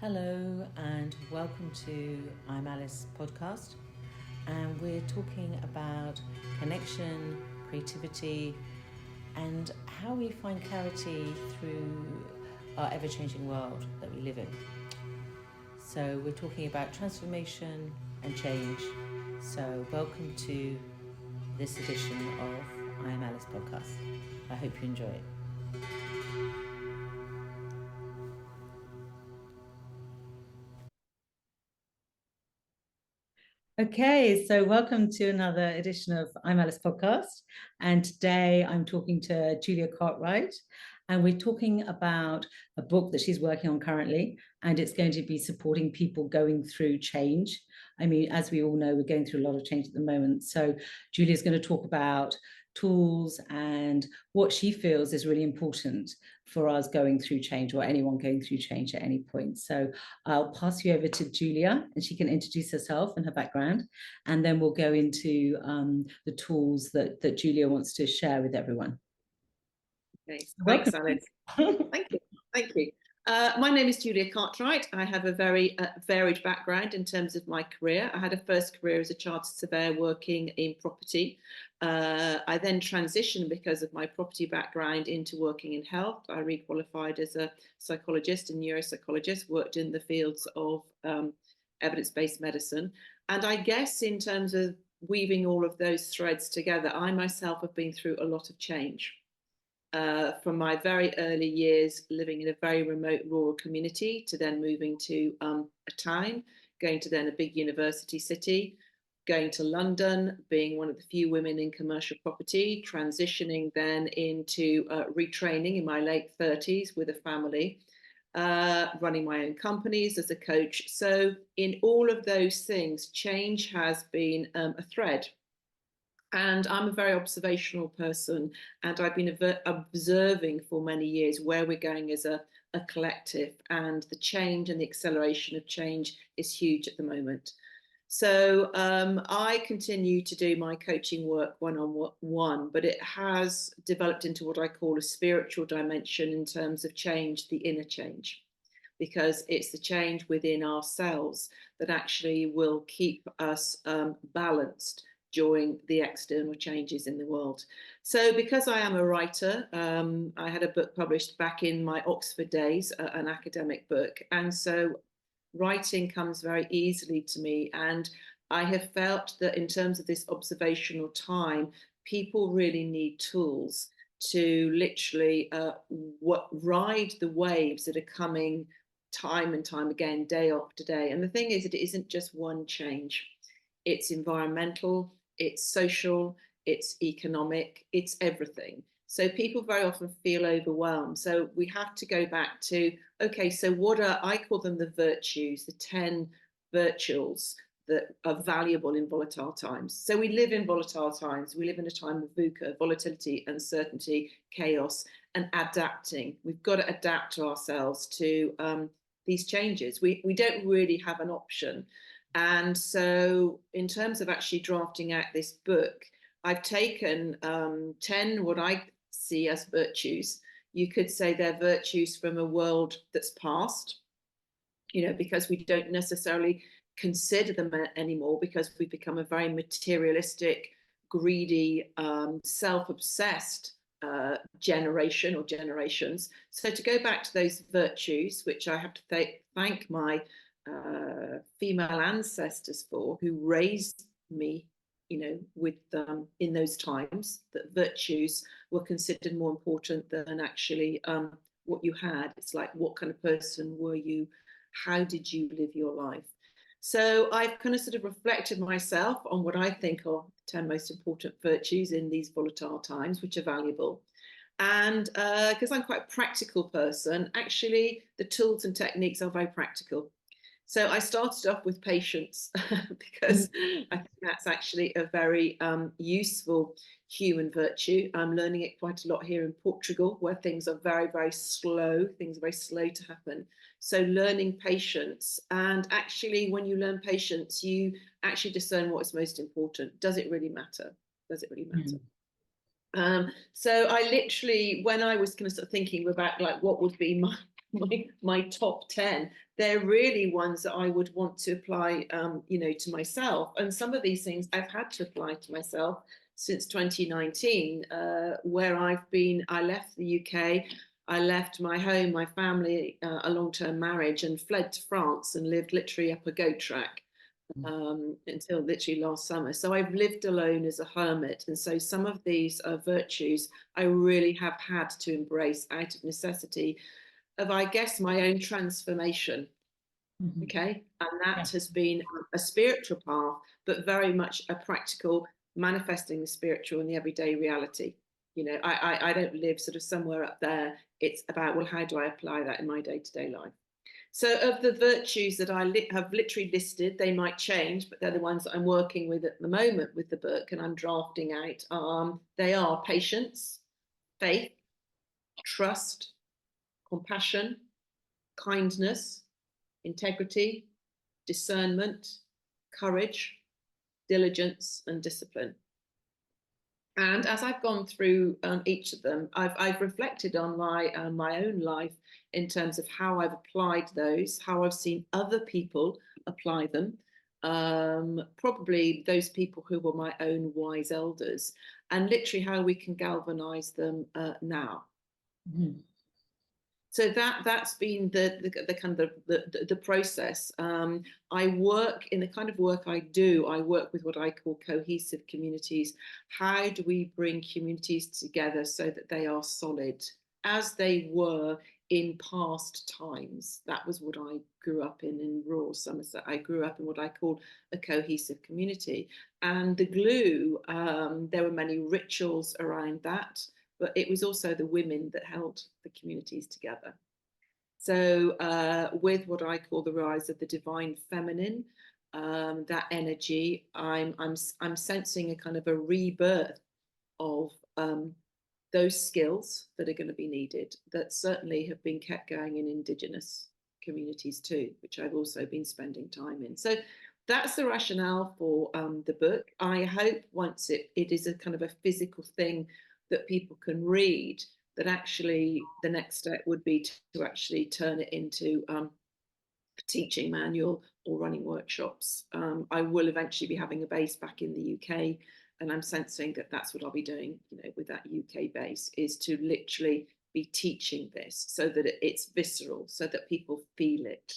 Hello and welcome to I'm Alice podcast, and we're talking about connection, creativity, and how we find clarity through our ever-changing world that we live in. So we're talking about transformation and change. So welcome to this edition of I'm Alice podcast. I hope you enjoy it. Okay, so welcome to another edition of I'm Alice podcast. And today I'm talking to Julia Cartwright, and we're talking about a book that she's working on currently, and it's going to be supporting people going through change. I mean, as we all know, we're going through a lot of change at the moment. So Julia's going to talk about tools and what she feels is really important for us going through change, or anyone going through change at any point. So I'll pass you over to Julia, and she can introduce herself and her background, and then we'll go into the tools that Julia wants to share with everyone. Okay, thanks, Alice. Thank you. Thank you. My name is Julia Cartwright. I have a very varied background in terms of my career. I had a first career as a chartered surveyor working in property. I then transitioned, because of my property background, into working in health. I requalified as a psychologist and neuropsychologist, worked in the fields of evidence-based medicine. And I guess in terms of weaving all of those threads together, I myself have been through a lot of change. From my very early years living in a very remote rural community, to then moving to a town, going to then a big university city, going to London, being one of the few women in commercial property, transitioning then into retraining in my late 30s with a family, running my own companies as a coach. So in all of those things, change has been a thread. And I'm a very observational person, and I've been observing for many years where we're going as a collective, and the change and the acceleration of change is huge at the moment. So I continue to do my coaching work one-on-one, but it has developed into what I call a spiritual dimension in terms of change, the inner change, because it's the change within ourselves that actually will keep us balanced during the external changes in the world. So because I am a writer, I had a book published back in my Oxford days, an academic book. And so writing comes very easily to me. And I have felt that in terms of this observational time, people really need tools to literally ride the waves that are coming time and time again, day after day. And the thing is that it isn't just one change. It's environmental, it's social, it's economic, it's everything. So people very often feel overwhelmed. So we have to go back to, okay, so what are, I call them the virtues, the 10 virtues that are valuable in volatile times. So we live in volatile times. We live in a time of VUCA, volatility, uncertainty, chaos, and adapting. We've got to adapt to ourselves to these changes. We don't really have an option. And so in terms of actually drafting out this book, I've taken 10 what I see as virtues. You could say they're virtues from a world that's past, because we don't necessarily consider them anymore, because we've become a very materialistic, greedy, self-obsessed generation or generations. So to go back to those virtues, which I have to thank my female ancestors for, who raised me, with in those times, that virtues were considered more important than actually what you had. It's like, what kind of person were you? How did you live your life? So I've kind of sort of reflected myself on what I think are the 10 most important virtues in these volatile times, which are valuable. And because I'm quite a practical person, actually the tools and techniques are very practical. So I started off with patience because I think that's actually a very useful human virtue. I'm learning it quite a lot here in Portugal, where things are very, very slow. Things are very slow to happen. So learning patience, and actually when you learn patience, you actually discern what is most important. Does it really matter? Does it really matter? So I literally, when I was kind of thinking about like what would be my top 10, they're really ones that I would want to apply, you know, to myself. And some of these things I've had to apply to myself since 2019, where I left the UK, I left my home, my family, a long-term marriage, and fled to France and lived literally up a goat track until literally last summer. So I've lived alone as a hermit. And so some of these virtues I really have had to embrace out of necessity of, I guess, my own transformation. Okay. And that has been a spiritual path, but very much a practical manifesting the spiritual in the everyday reality. You know, I don't live sort of somewhere up there. It's about, well, how do I apply that in my day-to-day life? So of the virtues that I have literally listed, they might change, but they're the ones that I'm working with at the moment with the book and I'm drafting out. They are patience, faith, trust, compassion, kindness, integrity, discernment, courage, diligence, and discipline. And as I've gone through each of them, I've reflected on my own life in terms of how I've applied those, how I've seen other people apply them, probably those people who were my own wise elders, and literally how we can galvanize them now. Mm-hmm. So that's been the kind of the process. I work in the kind of work I do. I work with what I call cohesive communities. How do we bring communities together so that they are solid as they were in past times? That was what I grew up in rural Somerset. I grew up in what I call a cohesive community. And the glue, there were many rituals around that, but it was also the women that held the communities together. So with what I call the rise of the divine feminine, that energy, I'm sensing a kind of a rebirth of those skills that are going to be needed, that certainly have been kept going in Indigenous communities too, which I've also been spending time in. So that's the rationale for the book. I hope once it is a kind of a physical thing that people can read, that actually the next step would be to actually turn it into a teaching manual or running workshops. I will eventually be having a base back in the UK, and I'm sensing that that's what I'll be doing, you know, with that UK base, is to literally be teaching this so that it's visceral, so that people feel it.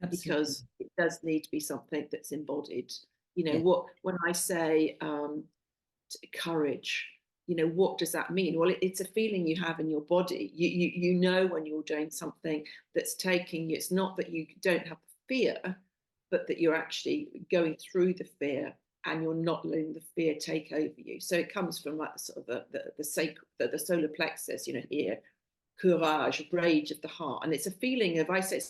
Absolutely. Because it does need to be something that's embodied. You know, when I say courage, you know, what does that mean? Well, it's a feeling you have in your body. You know when you're doing something that's taking you, it's not that you don't have fear, but that you're actually going through the fear and you're not letting the fear take over you. So it comes from like sort of the solar plexus, you know, here, courage, rage of the heart. And it's a feeling of, I say,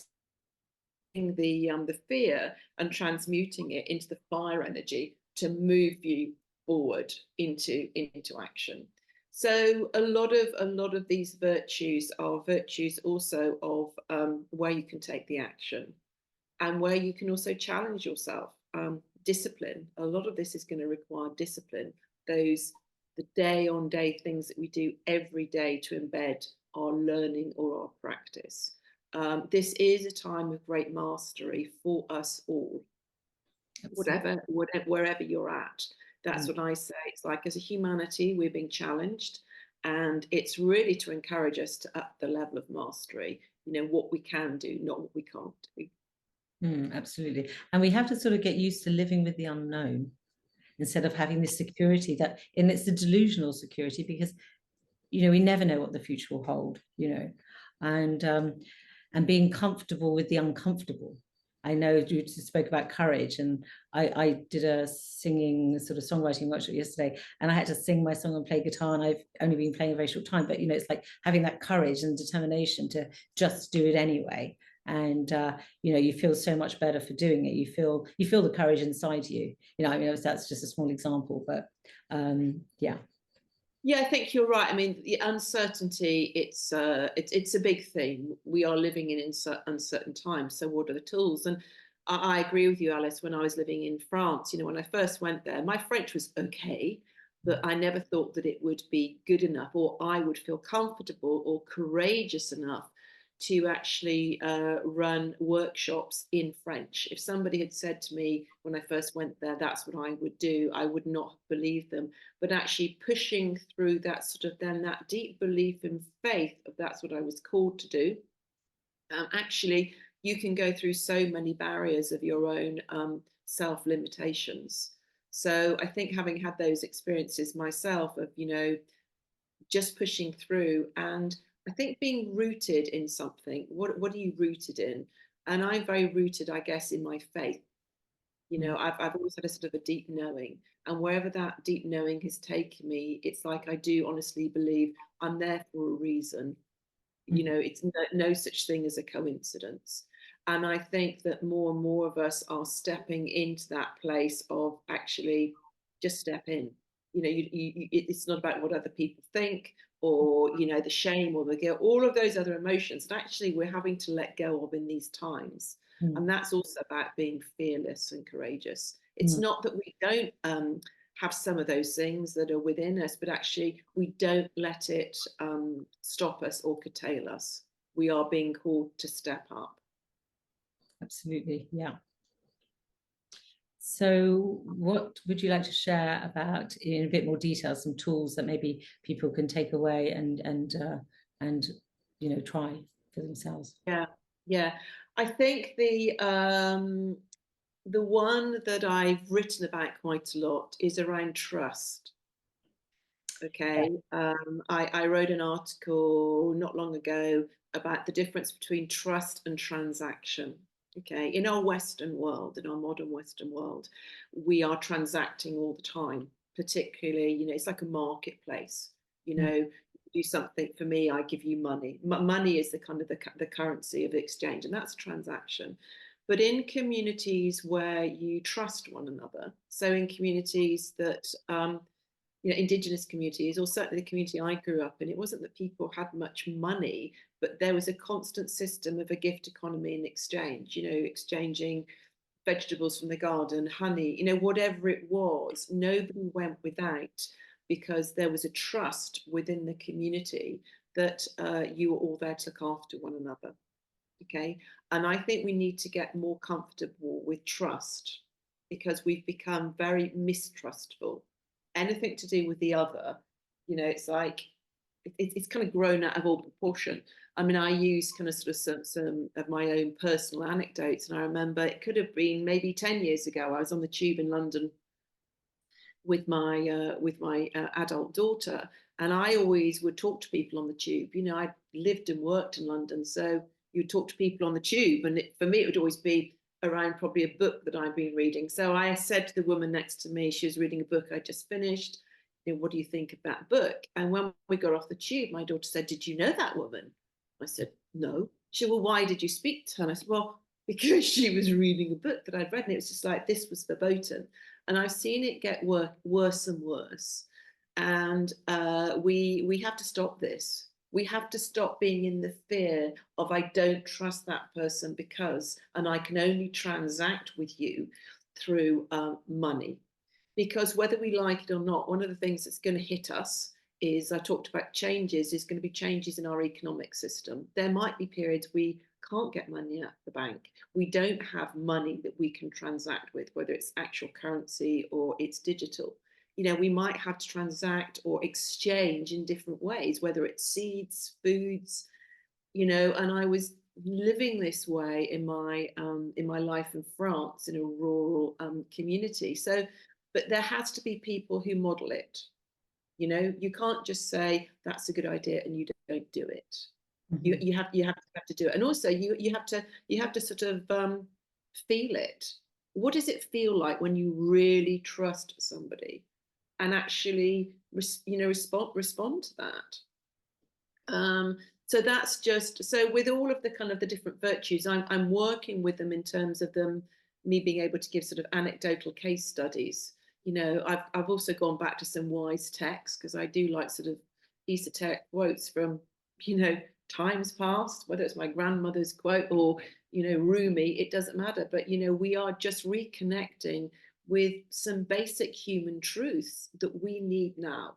the fear and transmuting it into the fire energy to move you forward into action. So a lot of these virtues are virtues also of where you can take the action and where you can also challenge yourself. Discipline. A lot of this is going to require discipline. The day on day things that we do every day to embed our learning or our practice. This is a time of great mastery for us all. Wherever you're at. That's what I say. It's like, as a humanity, we're being challenged, and it's really to encourage us to up the level of mastery, you know, what we can do, not what we can't do. Absolutely. And we have to sort of get used to living with the unknown instead of having this security and it's the delusional security, because, you know, we never know what the future will hold, you know, and being comfortable with the uncomfortable. I know you spoke about courage, and I did a singing sort of songwriting workshop yesterday, and I had to sing my song and play guitar, and I've only been playing a very short time, but, you know, it's like having that courage and determination to just do it anyway. And you know, you feel so much better for doing it. You feel the courage inside you. You know, I mean, that's just a small example, but yeah. Yeah, I think you're right. I mean, the uncertainty, it's a big thing. We are living in uncertain times. So what are the tools? And I agree with you, Alice. When I was living in France, you know, when I first went there, my French was okay, but I never thought that it would be good enough, or I would feel comfortable or courageous enough to actually run workshops in French. If somebody had said to me when I first went there, that's what I would do, I would not have believed them. But actually pushing through that sort of then that deep belief in faith of that's what I was called to do. Actually, you can go through so many barriers of your own self limitations. So I think having had those experiences myself of, just pushing through, and I think being rooted in something. What are you rooted in? And I'm very rooted, I guess, in my faith. I've always had a sort of a deep knowing, and wherever that deep knowing has taken me, it's like I do honestly believe I'm there for a reason. It's no such thing as a coincidence. And I think that more and more of us are stepping into that place of actually just step in. It's not about what other people think, or the shame or the guilt, all of those other emotions that actually we're having to let go of in these times. And that's also about being fearless and courageous. It's not that we don't have some of those things that are within us, but actually we don't let it stop us or curtail us. We are being called to step up. Absolutely, yeah. So what would you like to share about, in a bit more detail, some tools that maybe people can take away and try for themselves? Yeah. I think the one that I've written about quite a lot is around trust. Okay. I wrote an article not long ago about the difference between trust and transaction. Okay. In our Western world, in our modern Western world, we are transacting all the time, particularly, it's like a marketplace. Do something for me, I give you money. Money is the kind of the currency of exchange, and that's a transaction. But in communities where you trust one another, so in communities that indigenous communities, or certainly the community I grew up in, it wasn't that people had much money, but there was a constant system of a gift economy in exchange, exchanging vegetables from the garden, honey, whatever it was. Nobody went without, because there was a trust within the community that you were all there to look after one another. Okay. And I think we need to get more comfortable with trust, because we've become very mistrustful. Anything to do with the other, it's like it's kind of grown out of all proportion. I mean, I use kind of sort of some of my own personal anecdotes, and I remember it could have been maybe 10 years ago. I was on the tube in London with my adult daughter, and I always would talk to people on the tube. I lived and worked in London, so you would talk to people on the tube, and for me it would always be around probably a book that I've been reading. So I said to the woman next to me, she was reading a book I just finished, what do you think of that book? And when we got off the tube, my daughter said, did you know that woman? I said, no. She said, well, why did you speak to her? And I said, well, because she was reading a book that I'd read, and it was just like, this was verboten. And I've seen it get worse and worse. And we have to stop this. We have to stop being in the fear of, I don't trust that person because, and I can only transact with you through money. Because whether we like it or not, one of the things that's going to hit us is, I talked about changes, is going to be changes in our economic system. There might be periods we can't get money at the bank. We don't have money that we can transact with, whether it's actual currency or it's digital. We might have to transact or exchange in different ways, whether it's seeds, foods, and I was living this way in my life in France, in a rural community. So, but there has to be people who model it. You can't just say that's a good idea and you don't do it. Mm-hmm. You have to do it, and also you have to sort of feel it. What does it feel like when you really trust somebody and actually respond to that? So that's just, so with all of the kind of the different virtues, I'm working with them in terms of me being able to give sort of anecdotal case studies. I've also gone back to some wise texts, because I do like sort of esoteric quotes from times past, whether it's my grandmother's quote or Rumi, it doesn't matter. But we are just reconnecting with some basic human truths that we need now.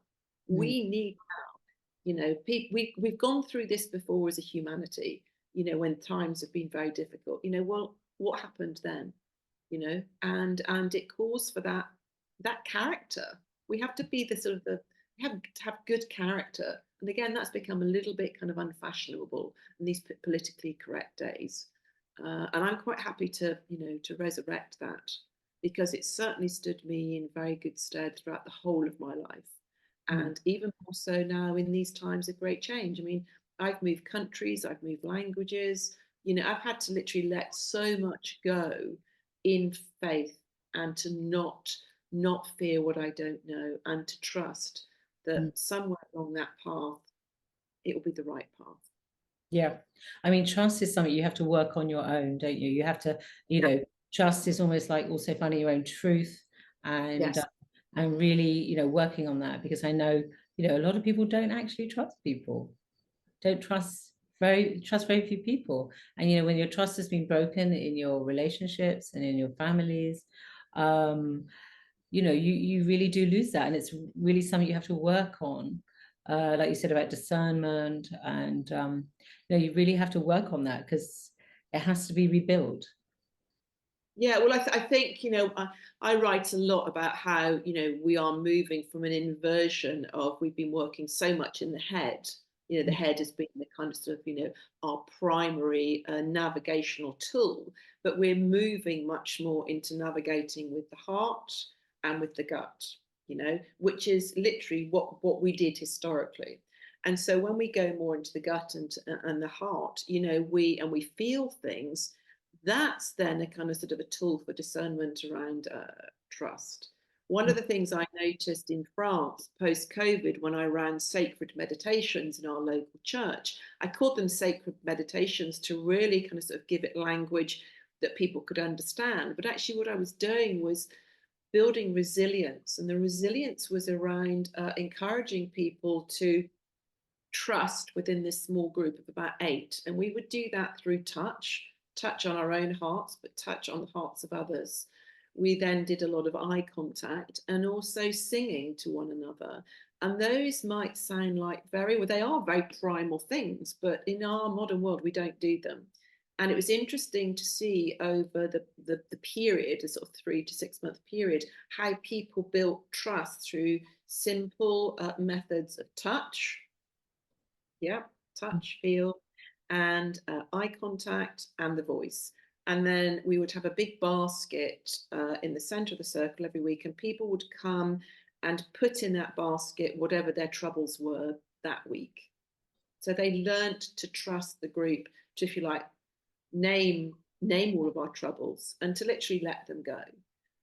We need now. We've gone through this before as a humanity. when times have been very difficult, well, what happened then? And it calls for that character. We have to be we have to have good character. And again, that's become a little bit kind of unfashionable in these politically correct days. And I'm quite happy to resurrect that, because it certainly stood me in very good stead throughout the whole of my life. And even more so now in these times of great change. I mean, I've moved countries, I've moved languages, I've had to literally let so much go in faith, and to not fear what I don't know, and to trust that somewhere along that path, it will be the right path. Yeah. I mean, trust is something you have to work on your own, don't you? You have to, trust is almost like also finding your own truth, and Yes. and really, working on that, because I know, a lot of people don't actually trust people, don't trust very few people. And when your trust has been broken in your relationships and in your families, you really do lose that, and it's really something you have to work on. Like you said about discernment, and you really have to work on that, because it has to be rebuilt. Yeah, well, I think, I write a lot about how, we are moving from an inversion of, we've been working so much in the head. The head has been the kind of sort of, our primary navigational tool, but we're moving much more into navigating with the heart and with the gut, which is literally what we did historically. And so when we go more into the gut and the heart, we feel things, that's then a kind of sort of a tool for discernment around trust. One of the things I noticed in France post-COVID, when I ran sacred meditations in our local church, I called them sacred meditations to really kind of sort of give it language that people could understand. But actually what I was doing was building resilience. And the resilience was around encouraging people to trust within this small group of about 8. And we would do that through touch on our own hearts, but touch on the hearts of others. We then did a lot of eye contact and also singing to one another. And those might sound like they are very primal things, but in our modern world, we don't do them. And it was interesting to see over the period, a sort of 3 to 6 month period, how people built trust through simple methods of touch. Yeah, touch, feel, and eye contact, and the voice. And then we would have a big basket in the center of the circle every week, and people would come and put in that basket whatever their troubles were that week. So they learnt to trust the group to, if you like, name all of our troubles and to literally let them go.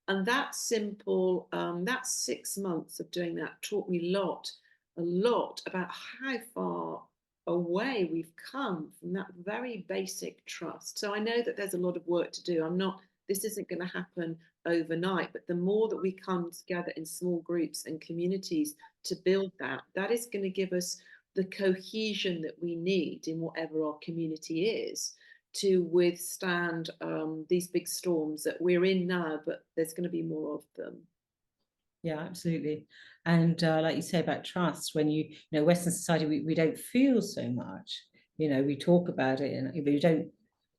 And that simple, that 6 months of doing that taught me a lot about how far away we've come from that very basic trust. So I know that there's a lot of work to do. This isn't going to happen overnight, but the more that we come together in small groups and communities to build that is going to give us the cohesion that we need in whatever our community is to withstand these big storms that we're in now, but there's going to be more of them. Yeah, absolutely. And like you say about trust, when Western society, we don't feel so much. We talk about it, and we don't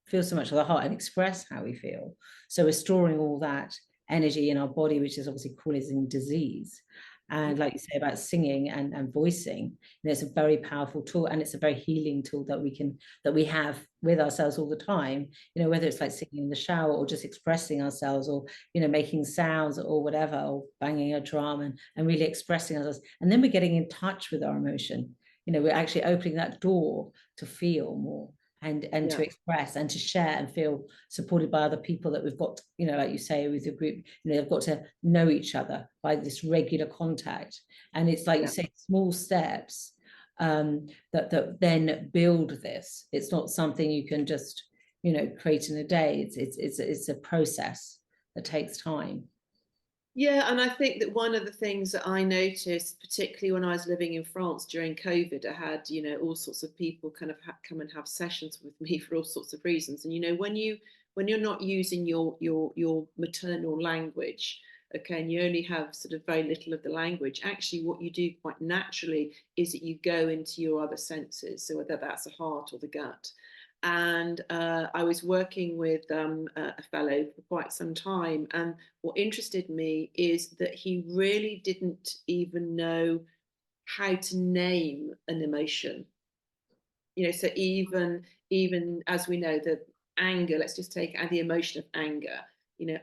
feel so much of the heart and express how we feel. So we're storing all that energy in our body, which is obviously causing disease. And like you say about singing and voicing, it's a very powerful tool, and it's a very healing tool that we have with ourselves all the time. Whether it's like singing in the shower, or just expressing ourselves, or making sounds or whatever, or banging a drum and really expressing ourselves. And then we're getting in touch with our emotion. We're actually opening that door to feel more, and to express and to share and feel supported by other people that we've got, like you say, with your group, they've got to know each other by this regular contact. And it's like you say, small steps that then build this. It's not something you can just, create in a day. It's a process that takes time. Yeah, and I think that one of the things that I noticed, particularly when I was living in France during COVID, I had, all sorts of people kind of come and have sessions with me for all sorts of reasons. And when you're not using your maternal language, okay, and you only have sort of very little of the language, actually what you do quite naturally is that you go into your other senses, so whether that's the heart or the gut. And I was working with a fellow for quite some time. And what interested me is that he really didn't even know how to name an emotion. So even as we know, the anger, let's just take the emotion of anger.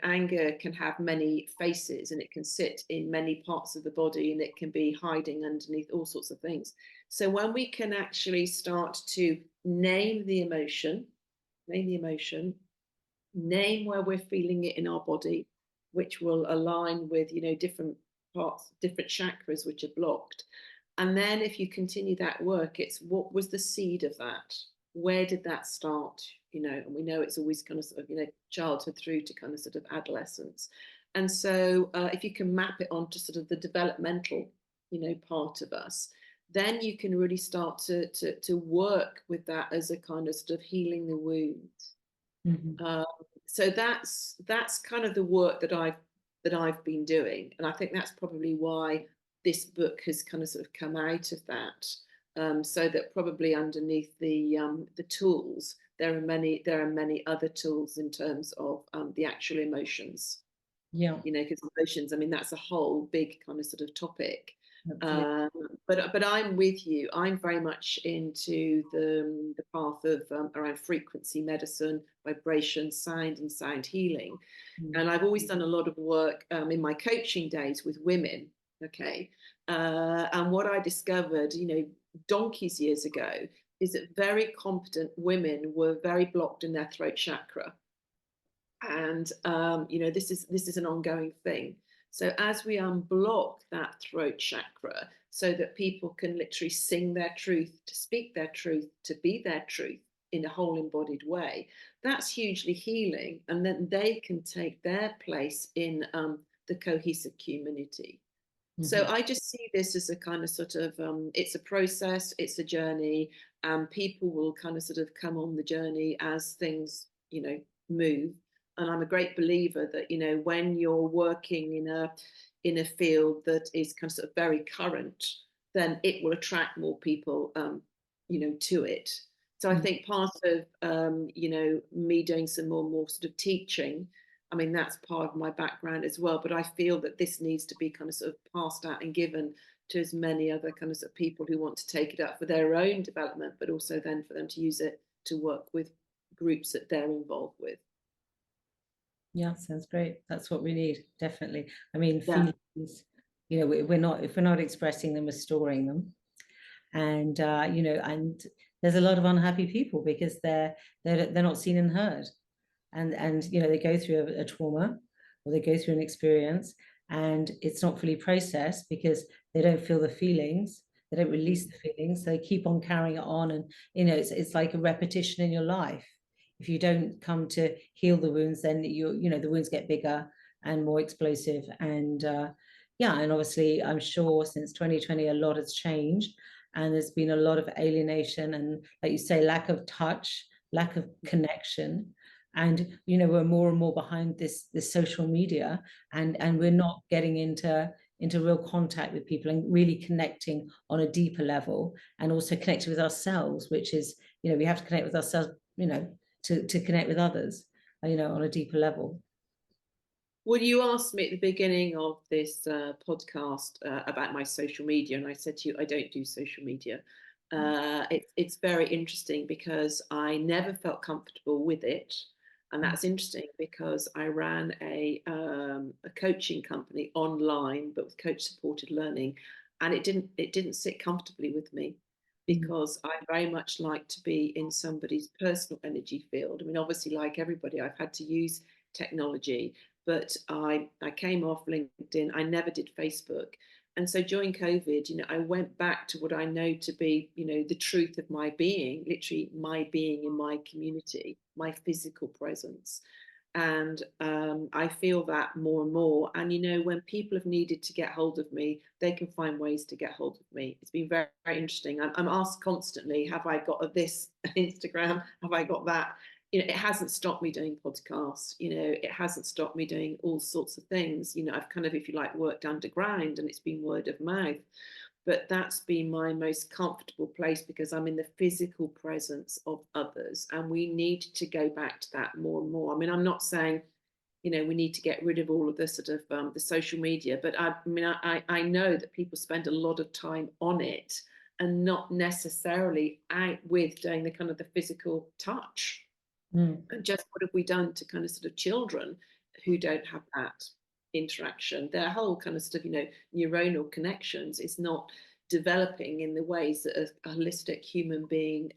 Anger can have many faces, and it can sit in many parts of the body, and it can be hiding underneath all sorts of things. So when we can actually start to name the emotion, name where we're feeling it in our body, which will align with different parts, different chakras which are blocked. And then if you continue that work, it's what was the seed of that? Where did that start? And we know it's always kind of sort of, childhood through to kind of sort of adolescence. And so if you can map it onto sort of the developmental, part of us, then you can really start to work with that as a kind of sort of healing the wounds. So that's kind of the work that I've been doing, and I think that's probably why this book has kind of sort of come out of that. So that probably underneath the tools, there are many other tools in terms of the actual emotions. Yeah. Because emotions, I mean, that's a whole big kind of sort of topic. But I'm with you. I'm very much into the path of around frequency medicine, vibration, sound, and sound healing. And I've always done a lot of work in my coaching days with women. Okay. And what I discovered, donkeys years ago, is that very competent women were very blocked in their throat chakra. And this is an ongoing thing. So as we unblock that throat chakra, so that people can literally sing their truth, to speak their truth, to be their truth in a whole embodied way, that's hugely healing. And then they can take their place in the cohesive community. So I just see this as a kind of sort of, it's a process, it's a journey, and people will kind of sort of come on the journey as things, move. And I'm a great believer that, when you're working in a field that is kind of sort of very current, then it will attract more people, to it. So I think part of, me doing some more sort of teaching, I mean, that's part of my background as well, but I feel that this needs to be kind of sort of passed out and given to as many other kind of, sort of people who want to take it up for their own development, but also then for them to use it to work with groups that they're involved with. Yeah, sounds great. That's what we need, definitely. I mean, Yeah. feelings, if we're not expressing them, we're storing them. And and there's a lot of unhappy people because they're not seen and heard. And they go through a trauma, or they go through an experience, and it's not fully processed because they don't feel the feelings, they don't release the feelings, so they keep on carrying it on. And it's like a repetition in your life. If you don't come to heal the wounds, then the wounds get bigger and more explosive. And and obviously I'm sure since 2020 a lot has changed, and there's been a lot of alienation and, like you say, lack of touch, lack of connection. And we're more and more behind this social media, and we're not getting into real contact with people and really connecting on a deeper level, and also connecting with ourselves, which is, we have to connect with ourselves, to connect with others, on a deeper level. Well, you asked me at the beginning of this podcast about my social media, and I said to you, I don't do social media. It's very interesting because I never felt comfortable with it. And that's interesting because I ran a coaching company online, but with coach supported learning, and it didn't sit comfortably with me, because I very much like to be in somebody's personal energy field. I mean, obviously, like everybody, I've had to use technology, but I came off LinkedIn. I never did Facebook. And so during COVID, I went back to what I know to be, the truth of my being, literally my being in my community, my physical presence. And I feel that more and more. And, when people have needed to get hold of me, they can find ways to get hold of me. It's been very, very interesting. I'm asked constantly, have I got this Instagram? Have I got that? It hasn't stopped me doing podcasts. It hasn't stopped me doing all sorts of things. I've kind of, if you like, worked underground, and it's been word of mouth. but that's been my most comfortable place because I'm in the physical presence of others, and we need to go back to that more and more. I mean, I'm not saying, we need to get rid of all of the sort of the social media, but I know that people spend a lot of time on it and not necessarily out with doing the kind of the physical touch. And just what have we done to kind of sort of children who don't have that interaction? Their whole kind of sort of, neuronal connections is not developing in the ways that a holistic human being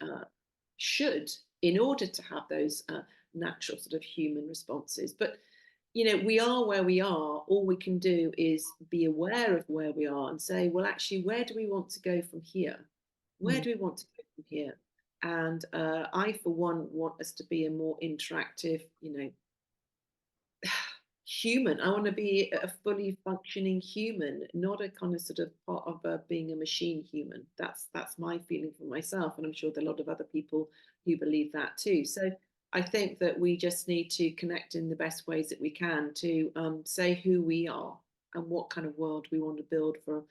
should, in order to have those natural sort of human responses. But we are where we are. All we can do is be aware of where we are and say, well, actually, where do we want to go from here? Where do we want to go from here? And I, for one, want us to be a more interactive, human. I want to be a fully functioning human, not a kind of sort of part of being a machine human. That's my feeling for myself, and I'm sure there are a lot of other people who believe that too. So I think that we just need to connect in the best ways that we can to say who we are and what kind of world we want to build for,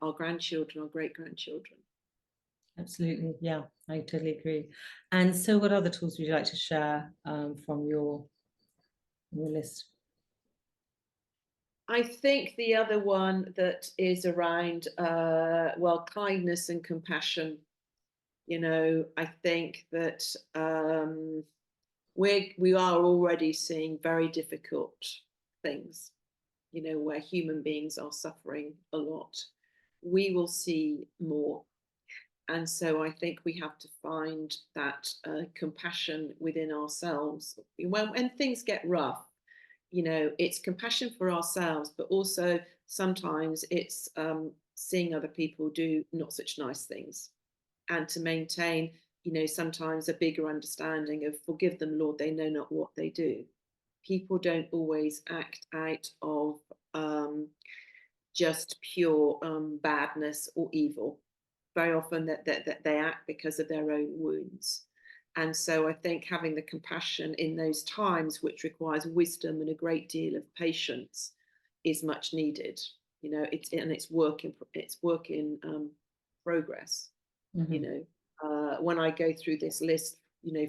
our grandchildren, our great grandchildren. Absolutely. Yeah, I totally agree. And so what other tools would you like to share from your list? I think the other one that is around, kindness and compassion. I think that we are already seeing very difficult things, where human beings are suffering a lot. We will see more. And so I think we have to find that compassion within ourselves. When things get rough, it's compassion for ourselves, but also sometimes it's seeing other people do not such nice things, and to maintain, sometimes a bigger understanding of forgive them, Lord, they know not what they do. People don't always act out of just pure badness or evil. Very often that they act because of their own wounds. And so I think having the compassion in those times, which requires wisdom and a great deal of patience, is much needed. It's work in progress. When I go through this list,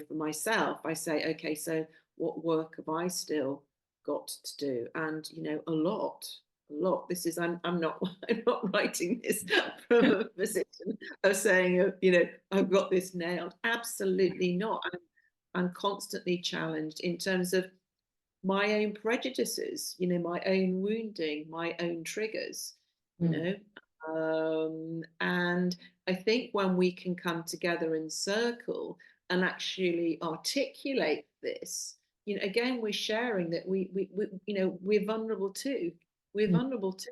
for myself, I say, okay, so what work have I still got to do? And a lot. This is I'm not writing this from a position of saying, I've got this nailed. Absolutely not. I'm constantly challenged in terms of my own prejudices, my own wounding, my own triggers, and I think when we can come together in circle and actually articulate this, again, we're sharing that we're vulnerable too. We're vulnerable too.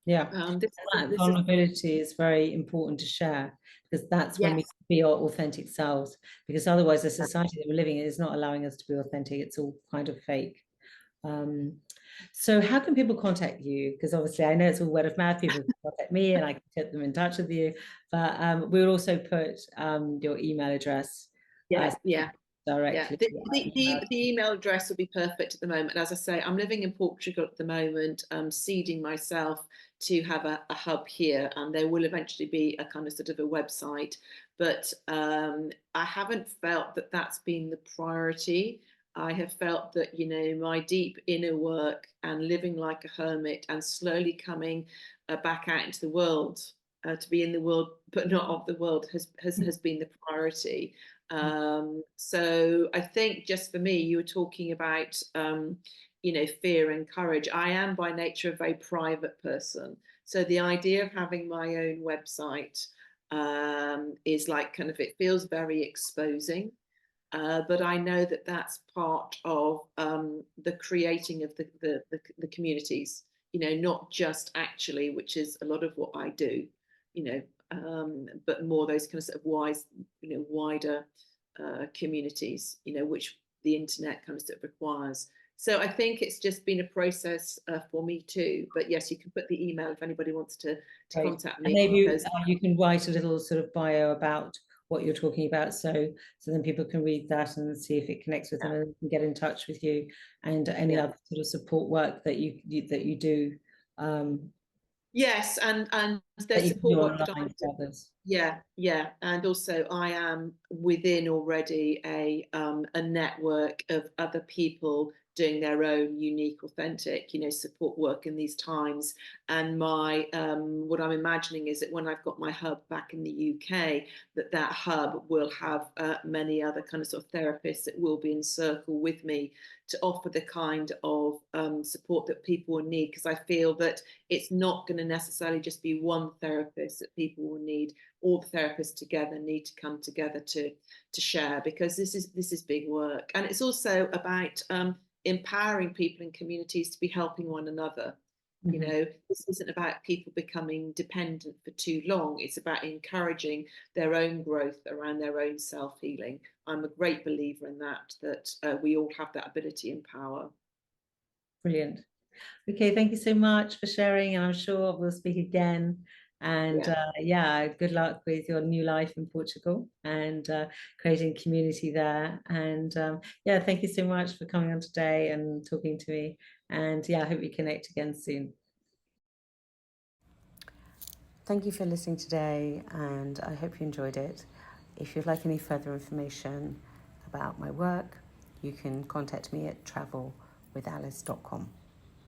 Yeah, this vulnerability is very important to share, because that's when we Yes. be our authentic selves, because otherwise the society that we're living in is not allowing us to be authentic. It's all kind of fake. So how can people contact you? Because obviously I know it's all word of mouth. People can contact me and I can get them in touch with you, but we'll also put your email address directly. The email address will be perfect at the moment. As I say, I'm living in Portugal at the moment. I'm seeding myself to have a hub here, and there will eventually be a kind of sort of a website, but I haven't felt that that's been the priority. I have felt that, my deep inner work and living like a hermit and slowly coming back out into the world, to be in the world but not of the world, has been the priority. So I think just for me, you were talking about, fear and courage. I am by nature a very private person. So the idea of having my own website is like kind of, it feels very exposing. But I know that that's part of the creating of the communities, not just actually, which is a lot of what I do, but more those kind of sort of wider communities, which the internet kind of sort of requires. So I think it's just been a process for me too. But yes, you can put the email if anybody wants to contact me. And maybe you can write a little sort of bio about what you're talking about, so then people can read that and see if it connects with them, and can get in touch with you and any other sort of support work that you do. Yes, and That there's you can do support work that online I'm for others. yeah, and also I am within already a network of other people doing their own unique, authentic, support work in these times. And my what I'm imagining is that when I've got my hub back in the UK, that hub will have many other kind of sort of therapists that will be in circle with me to offer the kind of support that people will need, because I feel that it's not going to necessarily just be one therapist that people will need. All the therapists together need to come together to share, because this is big work, and it's also about empowering people in communities to be helping one another. This isn't about people becoming dependent for too long. It's about encouraging their own growth around their own self-healing. I'm a great believer in that we all have that ability and power. Brilliant. Okay, thank you so much for sharing, and I'm sure we'll speak again. And good luck with your new life in Portugal and creating community there. And thank you so much for coming on today and talking to me. And I hope we connect again soon. Thank you for listening today, and I hope you enjoyed it. If you'd like any further information about my work, you can contact me at travelwithalice.com.